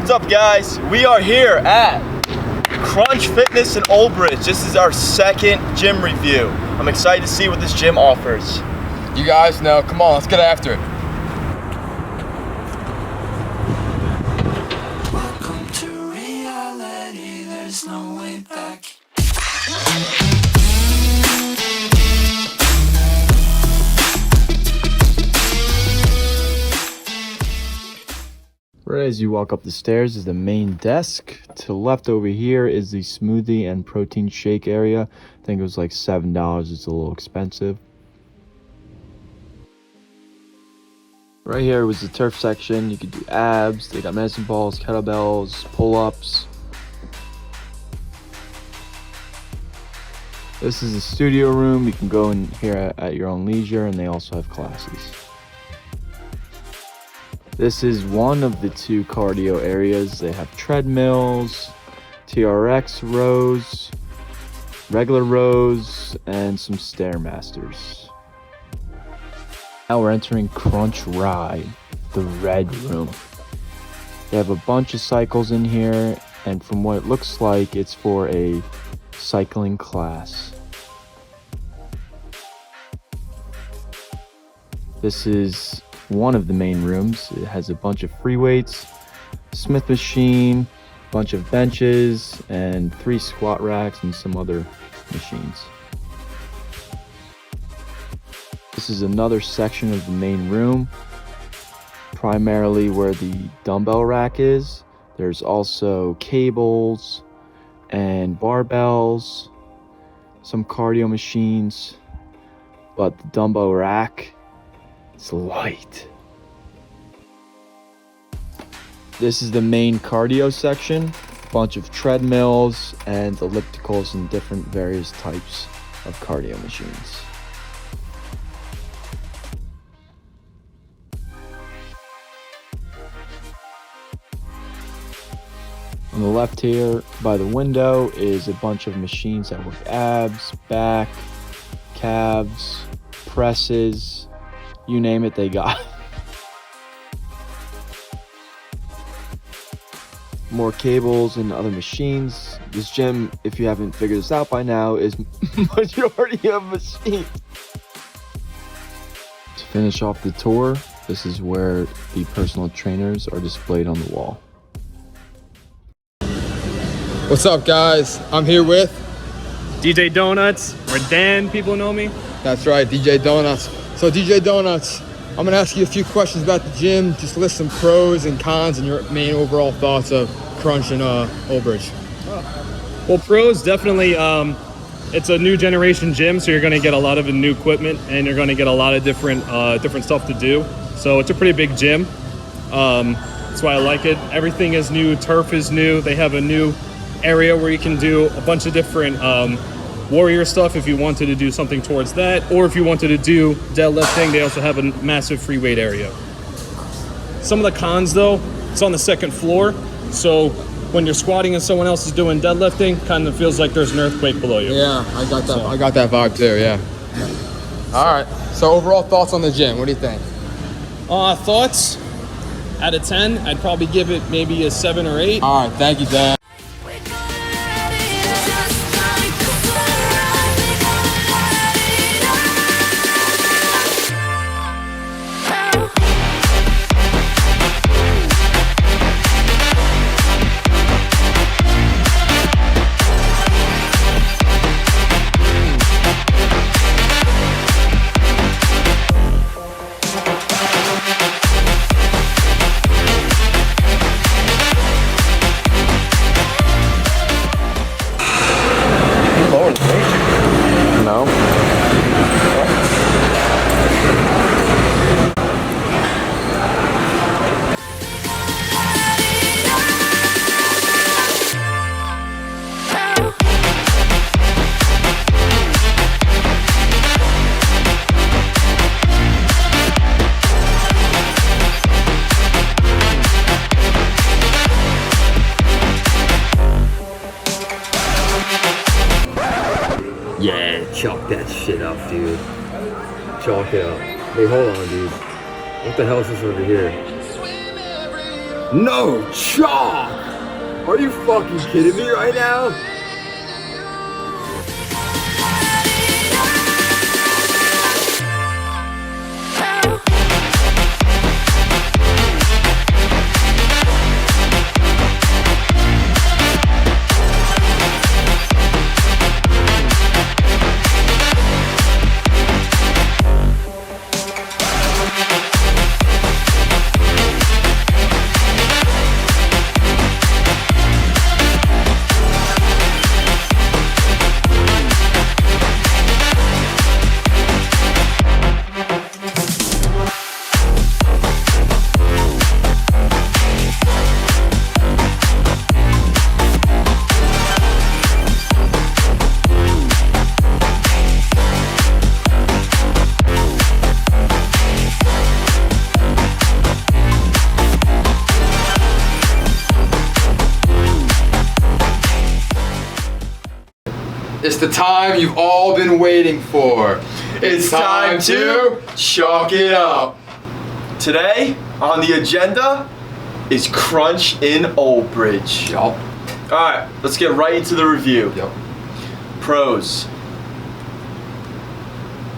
What's up, guys? We are here at Crunch Fitness in Old Bridge. This is our second gym review. I'm excited to see what this gym offers. You guys know, come on, let's get after it. Welcome to reality, there's no way back. Right as you walk up the stairs is the main desk. To the left over here is the smoothie and protein shake area. I think it was like $7. It's a little expensive. Right here was the turf section. You could do abs. They got medicine balls, kettlebells, pull-ups. This is the studio room. You can go in here at your own leisure, and they also have classes. This is one of the two cardio areas. They have treadmills, TRX rows, regular rows, and some Stairmasters. Now we're entering Crunch Ride, the red room. They have a bunch of cycles in here, and from what it looks like, it's for a cycling class. This is one of the main rooms. It has a bunch of free weights, Smith machine, bunch of benches, and 3 squat racks and some other machines. This is another section of the main room, primarily where the dumbbell rack is. There's also cables and barbells, some cardio machines, but the dumbbell rack, it's light. This is the main cardio section. A bunch of treadmills and ellipticals and different various types of cardio machines. On the left here by the window is a bunch of machines that work abs, back, calves, presses, you name it, they got. More cables and other machines. This gym, if you haven't figured this out by now, is majority of machines. To finish off the tour, this is where the personal trainers are displayed on the wall. What's up, guys? I'm here with DJ Donuts, or Dan, people know me. That's right, DJ Donuts. So DJ Donuts, I'm gonna ask you a few questions about the gym. Just list some pros and cons and your main overall thoughts of Crunch and Old Bridge. Well, pros, definitely, it's a new generation gym, so you're gonna get a lot of new equipment and you're gonna get a lot of different stuff to do. So it's a pretty big gym. That's why I like it. Everything is new, turf is new. They have a new area where you can do a bunch of different warrior stuff if you wanted to do something towards that, or if you wanted to do deadlifting, they also have a massive free weight area. Some of the cons though, it's on the second floor, so when you're squatting and someone else is doing deadlifting, kind of feels like there's an earthquake below you. Yeah, I got that. I got that vibe too. Yeah. All right. So overall thoughts on the gym? What do you think? Thoughts? Out of 10, I'd probably give it maybe a 7 or 8. All right. Thank you, Dan. No? Yeah, chalk that shit up, dude. Chalk it up. Wait, hold on, dude. What the hell is this over here? No chalk! Are you fucking kidding me right now? It's the time you've all been waiting for. It's time to chalk it up. Today on the agenda is Crunch in Old Bridge. Yup. Alright, let's get right into the review. Yup. Pros.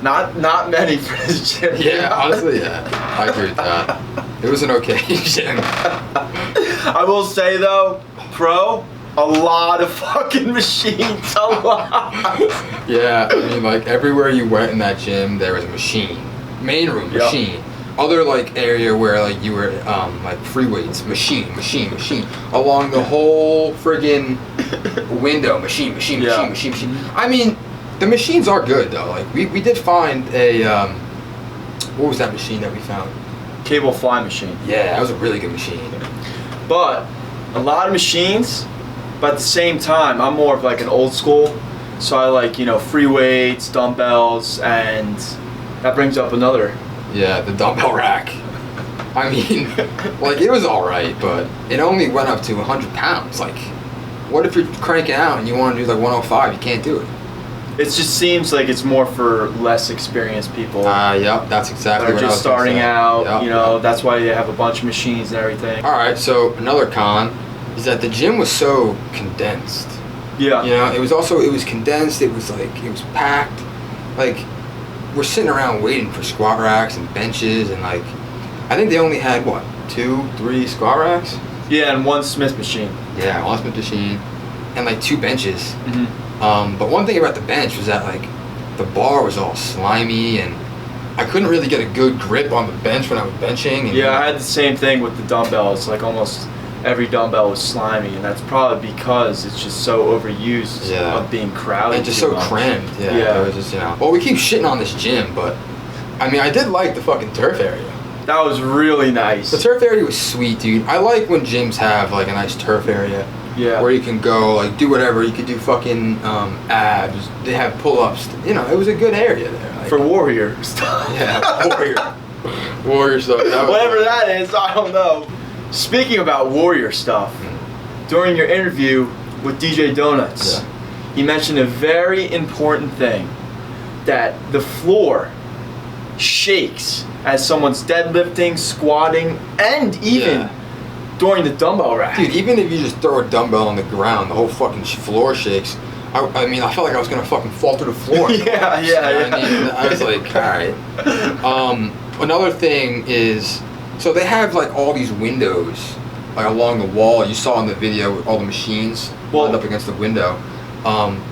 Not many for this gym. Yeah, honestly, yeah. I agree with that. It was an okay gym. I will say though, pro, a lot of fucking machines. A lot. Yeah, I mean, like, everywhere you went in that gym, there was a machine. Main room, Yup. machine. Other, like, area where, like, you were, like, free weights, machine. Along the whole friggin' window, machine. Yeah. I mean, the machines are good, though. Like, we did find a, what was that machine that we found? Cable fly machine. Yeah, that was a really good machine. But a lot of machines, but at the same time, I'm more of like an old school. So I like, free weights, dumbbells, and that brings up another. Yeah, the dumbbell rack. I mean, like, it was alright, but it only went up to 100 pounds. Like, what if you're cranking out and you want to do like 105? You can't do it. It just seems like it's more for less experienced people. Yep, that's exactly that are what I was just starting gonna say. out, Yep. that's why they have a bunch of machines and everything. Alright, so another con is that the gym was so condensed. Yeah. You know, it was condensed, it was packed. Like, we're sitting around waiting for squat racks and benches, and like, I think they only had, 2, 3 squat racks? Yeah, and one Smith machine. Yeah, one Smith machine, and like 2 benches. Mm-hmm. But one thing about the bench was that, like, the bar was all slimy, and I couldn't really get a good grip on the bench when I was benching. And Yeah, I had the same thing with the dumbbells. Like almost every dumbbell was slimy, and that's probably because it's just so overused Yeah. of being crowded. and just too so much. crammed. Yeah, Yeah. it was just, Well, we keep shitting on this gym, but I mean, I did like the fucking turf area. That was really nice. The turf area was sweet, dude. I like when gyms have like a nice turf area. Yeah. Where you can go, like, do whatever. You could do fucking abs. They have pull-ups. It was a good area there. Like, For warrior stuff. yeah, warrior stuff. Whatever that is, I don't know. Speaking about warrior stuff, during your interview with DJ Donuts, he mentioned a very important thing, that the floor shakes as someone's deadlifting, squatting, and even Yeah. during the dumbbell rack. Dude, even if you just throw a dumbbell on the ground, the whole fucking floor shakes. I mean, I felt like I was gonna fucking fall through the floor. Yeah. I mean, I was like, all right. Another thing is, so they have like all these windows, like along the wall. You saw in the video with all the machines lined up against the window.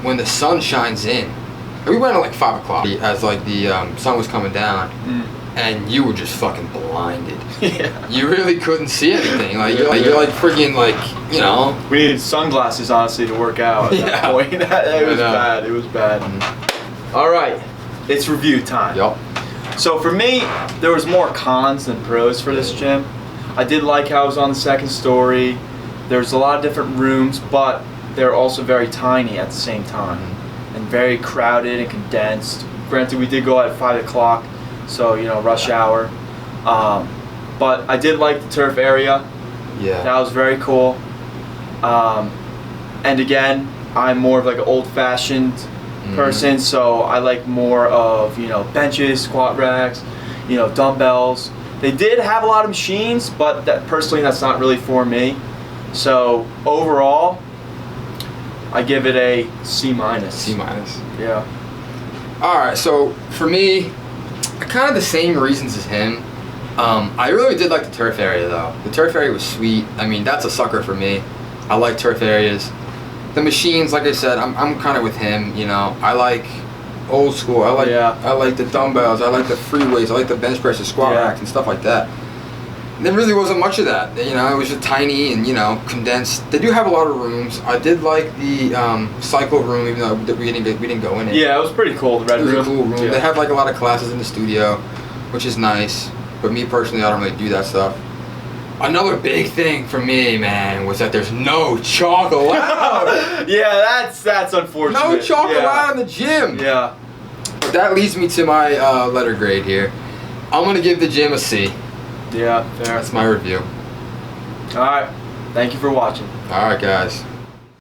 When the sun shines in, and we went at like 5 o'clock as like the sun was coming down, and you were just fucking blinded. Yeah. You really couldn't see anything. Like you're like freaking like. We needed sunglasses, honestly, to work out at that Yeah. point. It was bad. It was bad. All right, it's review time. Yup. So for me, there was more cons than pros for this gym. I did like how it was on the second story. There's a lot of different rooms, but they're also very tiny at the same time, and very crowded and condensed. Granted, we did go at 5 o'clock, so rush hour. But I did like the turf area. Yeah. That was very cool. And again, I'm more of like an old-fashioned person, so I like more of benches, squat racks, dumbbells. They did have a lot of machines, but personally that's not really for me. So overall, I give it a C minus. C minus. Yeah. All right, so for me, kind of the same reasons as him. I really did like the turf area though. The turf area was sweet. I mean, that's a sucker for me. I like turf areas. The machines, like I said, I'm kind of with him. You know, I like old school. I like the dumbbells. I like the free weights. I like the bench presses, squat racks, and stuff like that. There really wasn't much of that. You know, it was just tiny and, you know, condensed. They do have a lot of rooms. I did like the cycle room, even though we didn't go in it. Yeah, it was pretty cool. The red room. It was a cool room. Yeah. They have like a lot of classes in the studio, which is nice. But me personally, I don't really do that stuff. Another big thing for me, man, was that there's no chalk allowed. Yeah, that's unfortunate. No chalk allowed in the gym. Yeah. But that leads me to my letter grade here. I'm gonna give the gym a C. Yeah, fair. That's my review. All right. Thank you for watching. All right, guys.